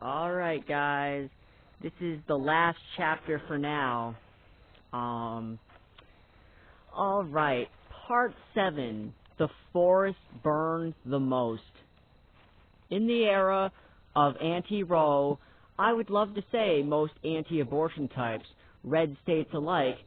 Alright, guys. This is the last chapter for now. Alright. Part 7. The forest burns the most. In the era of anti-Roe, I would love to say most anti-abortion types, red states alike,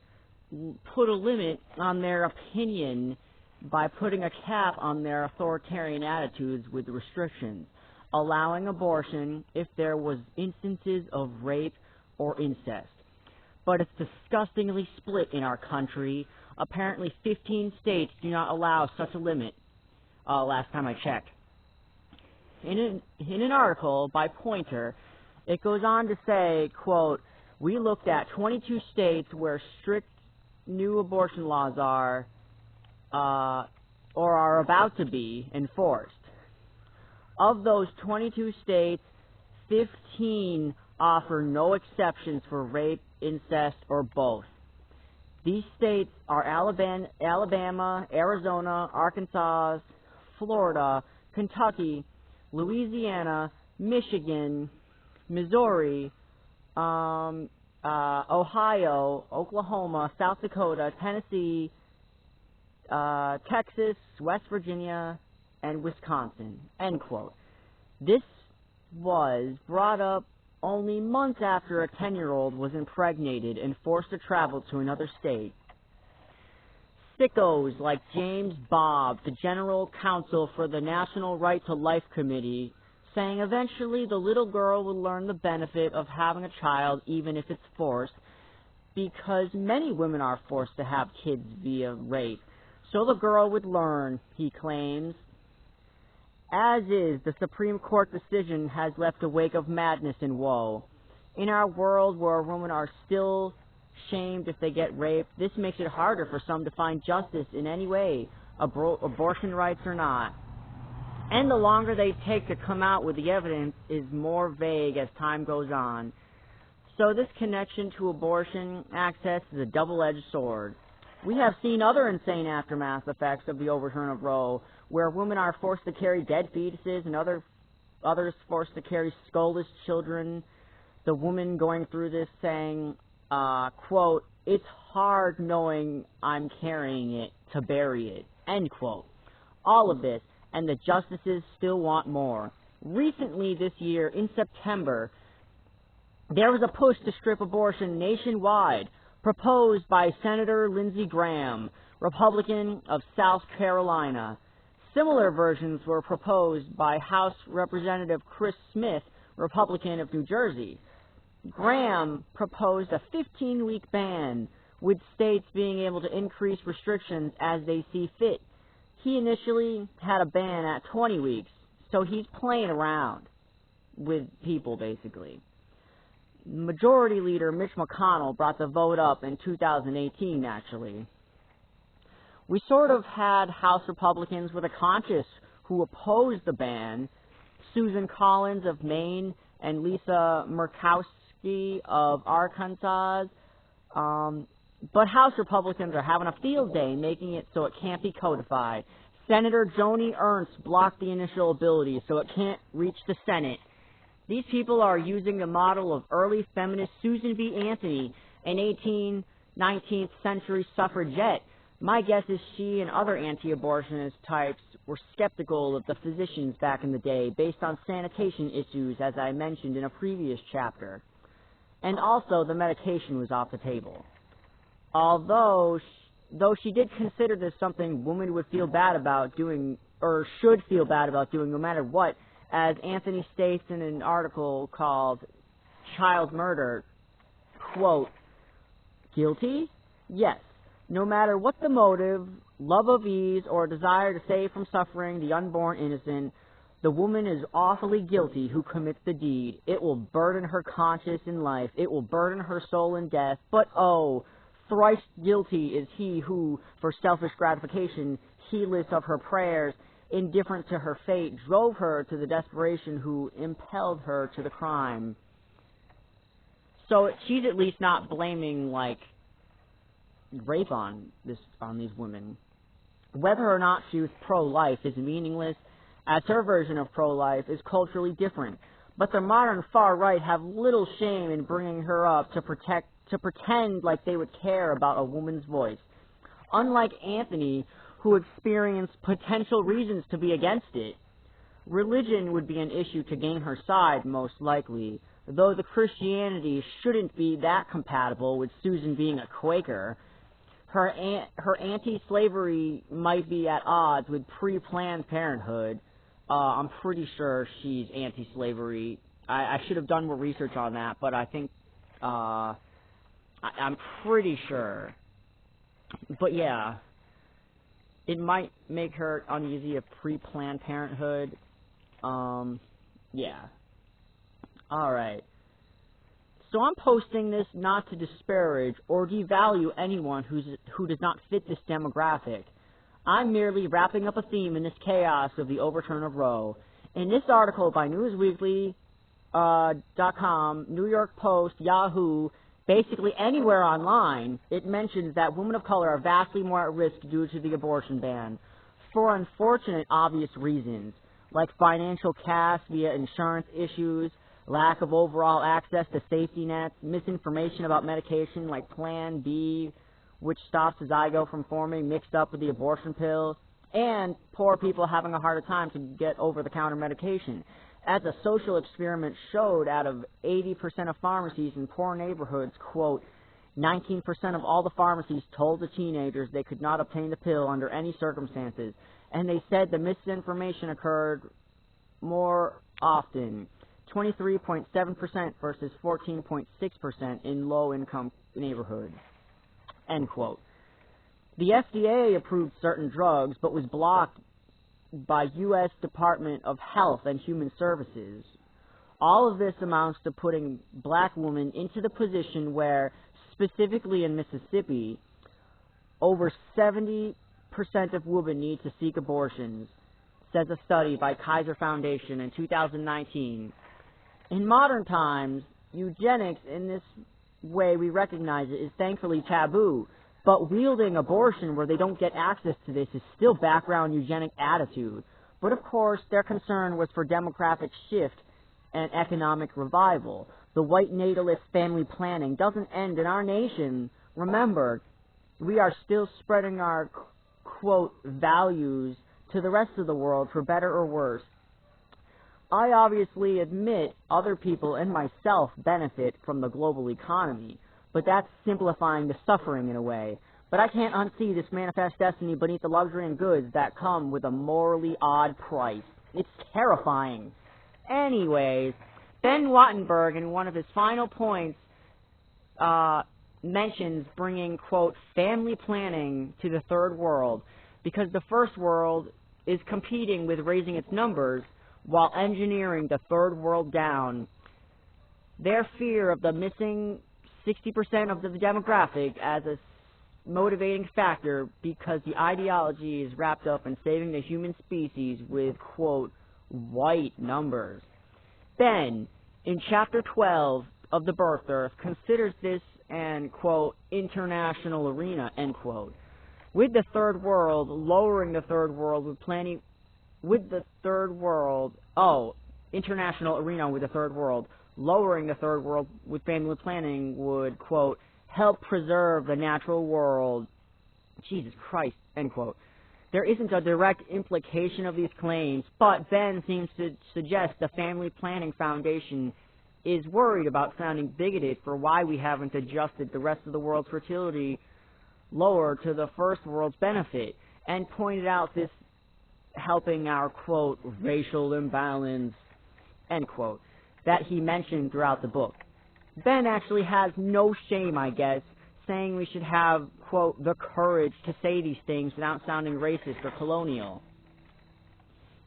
put a limit on their opinion by putting a cap on their authoritarian attitudes with restrictions, allowing abortion if there was instances of rape or incest. But it's disgustingly split in our country. Apparently 15 states do not allow such a limit, last time I checked. In an article by Pointer, it goes on to say, quote, "We looked at 22 states where strict new abortion laws are or are about to be enforced. Of those 22 states, 15 offer no exceptions for rape, incest, or both. These states are Alabama, Arizona, Arkansas, Florida, Kentucky, Louisiana, Michigan, Missouri, Ohio, Oklahoma, South Dakota, Tennessee, Texas, West Virginia, and Wisconsin," end quote. This was brought up only months after a 10-year-old was impregnated and forced to travel to another state. Sickos like James Bobb, the General Counsel for the National Right to Life Committee, saying eventually the little girl would learn the benefit of having a child even if it's forced, because many women are forced to have kids via rape. So the girl would learn, he claims. As is, the Supreme Court decision has left a wake of madness and woe. In our world where women are still shamed if they get raped, this makes it harder for some to find justice in any way, abortion rights or not. And the longer they take to come out with the evidence is more vague as time goes on. So this connection to abortion access is a double-edged sword. We have seen other insane aftermath effects of the overturn of Roe, where women are forced to carry dead fetuses and others forced to carry scoleless children. The woman going through this saying, quote, "It's hard knowing I'm carrying it to bury it," end quote. All of this, and the justices still want more. Recently this year, in September, there was a push to strip abortion nationwide, proposed by Senator Lindsey Graham, Republican of South Carolina. Similar versions were proposed by House Representative Chris Smith, Republican of New Jersey. Graham proposed a 15-week ban, with states being able to increase restrictions as they see fit. He initially had a ban at 20 weeks, so he's playing around with people, basically. Majority Leader Mitch McConnell brought the vote up in 2018, actually. We sort of had House Republicans with a conscience who opposed the ban, Susan Collins of Maine and Lisa Murkowski of Arkansas, but House Republicans are having a field day making it so it can't be codified. Senator Joni Ernst blocked the initial ability so it can't reach the Senate. These people are using the model of early feminist Susan B. Anthony, an 19th century suffragette. My guess is she and other anti-abortionist types were skeptical of the physicians back in the day based on sanitation issues, as I mentioned in a previous chapter. And also, the medication was off the table. Though she did consider this something women would feel bad about doing, or should feel bad about doing no matter what, as Anthony states in an article called Child Murder, quote, "Guilty? Yes. No matter what the motive, love of ease, or desire to save from suffering the unborn innocent, the woman is awfully guilty who commits the deed. It will burden her conscience in life. It will burden her soul in death. But oh, thrice guilty is he who, for selfish gratification, heedless of her prayers, indifferent to her fate, drove her to the desperation who impelled her to the crime." So she's at least not blaming, like, rape on these women. Whether or not she was pro-life is meaningless, as her version of pro-life is culturally different. But the modern far right have little shame in bringing her up to pretend like they would care about a woman's voice. Unlike Anthony, who experienced potential reasons to be against it. Religion would be an issue to gain her side, most likely, though the Christianity shouldn't be that compatible with Susan being a Quaker. Her anti-slavery might be at odds with pre-Planned Parenthood. I'm pretty sure she's anti-slavery. I should have done more research on that, but I think, I'm pretty sure. But yeah, it might make her uneasy of pre-Planned Parenthood. Yeah. Alright. So I'm posting this not to disparage or devalue anyone who does not fit this demographic. I'm merely wrapping up a theme in this chaos of the overturn of Roe. In this article by Newsweekly.com, New York Post, Yahoo, basically anywhere online, it mentions that women of color are vastly more at risk due to the abortion ban, for unfortunate obvious reasons, like financial caste via insurance issues, lack of overall access to safety nets, misinformation about medication like Plan B, which stops the zygote from forming mixed up with the abortion pill, and poor people having a harder time to get over-the-counter medication. As a social experiment showed, out of 80% of pharmacies in poor neighborhoods, quote, 19% of all the pharmacies told the teenagers they could not obtain the pill under any circumstances, and they said the misinformation occurred more often, 23.7% versus 14.6% in low-income neighborhoods, end quote. The FDA approved certain drugs, but was blocked by U.S. Department of Health and Human Services. All of this amounts to putting black women into the position where, specifically in Mississippi, over 70% of women need to seek abortions, says a study by Kaiser Foundation in 2019. In modern times, eugenics, in this way we recognize it, is thankfully taboo, but wielding abortion where they don't get access to this is still background eugenic attitude. But of course, their concern was for demographic shift and economic revival. The white natalist family planning doesn't end in our nation. Remember, we are still spreading our, quote, values to the rest of the world for better or worse. I obviously admit other people and myself benefit from the global economy, but that's simplifying the suffering in a way. But I can't unsee this manifest destiny beneath the luxury and goods that come with a morally odd price. It's terrifying. Anyways, Ben Wattenberg, in one of his final points, mentions bringing, quote, family planning to the third world, because the first world is competing with raising its numbers while engineering the third world down. Their fear of the missing 60% of the demographic as a motivating factor, because the ideology is wrapped up in saving the human species with, quote, white numbers. Ben, in Chapter 12 of The Birth Earth, considers this an, quote, international arena, end quote. With the third world, lowering the third world with plenty... With the third world... international arena with the third world. Lowering the third world with family planning would, quote, help preserve the natural world. Jesus Christ, end quote. There isn't a direct implication of these claims, but Ben seems to suggest the Family Planning Foundation is worried about sounding bigoted for why we haven't adjusted the rest of the world's fertility lower to the first world's benefit, and pointed out this helping our, quote, racial imbalance, end quote, that he mentioned throughout the book. Ben actually has no shame, I guess, saying we should have, quote, the courage to say these things without sounding racist or colonial.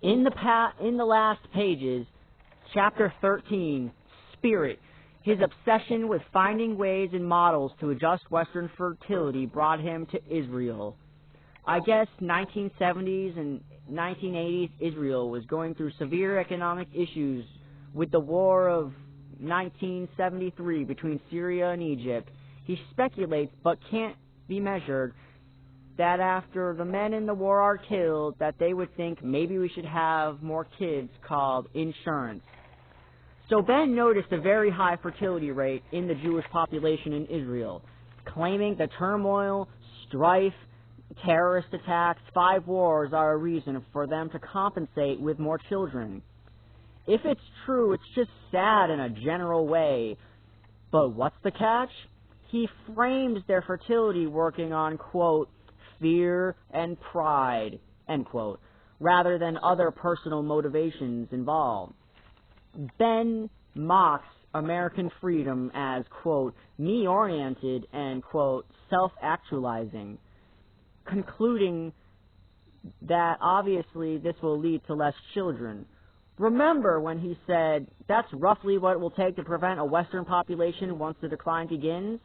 In the last pages, Chapter 13, Spirit, his obsession with finding ways and models to adjust Western fertility brought him to Israel. I guess 1970s and 1980s Israel was going through severe economic issues with the war of 1973 between Syria and Egypt. He speculates, but can't be measured, that after the men in the war are killed, that they would think maybe we should have more kids called insurance. So Ben noticed a very high fertility rate in the Jewish population in Israel, claiming the turmoil, strife, terrorist attacks, 5 wars are a reason for them to compensate with more children. If it's true, it's just sad in a general way. But what's the catch? He frames their fertility working on, quote, fear and pride, end quote, rather than other personal motivations involved. Ben mocks American freedom as, quote, me-oriented and, quote, self-actualizing, concluding that obviously this will lead to less children. Remember when he said, that's roughly what it will take to prevent a Western population once the decline begins?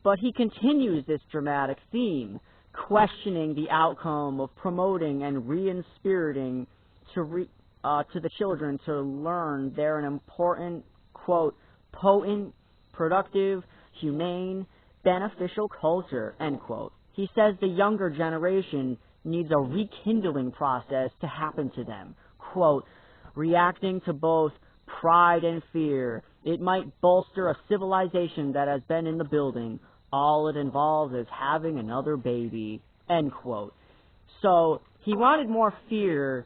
But he continues this dramatic theme, questioning the outcome of promoting and re-inspiriting to the children to learn they're an important, quote, potent, productive, humane, beneficial culture, end quote. He says the younger generation needs a rekindling process to happen to them, quote, reacting to both pride and fear. It might bolster a civilization that has been in the building. All it involves is having another baby, end quote. So he wanted more fear,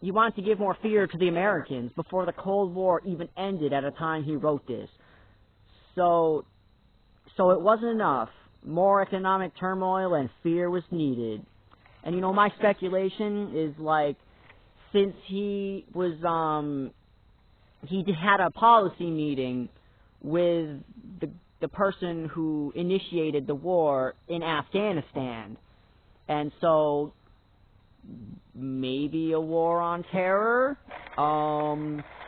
he wanted to give more fear to the Americans before the Cold War even ended at a time he wrote this. So it wasn't enough. More economic turmoil and fear was needed. And you know, my speculation is like, since he had a policy meeting with the person who initiated the war in Afghanistan, and so maybe a war on terror.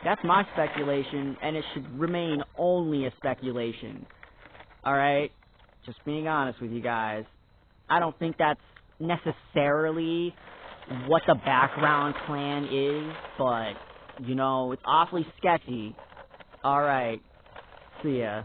That's my speculation, and it should remain only a speculation. Alright? Just being honest with you guys. I don't think that's necessarily what the background plan is, but, you know, it's awfully sketchy. Alright. See ya.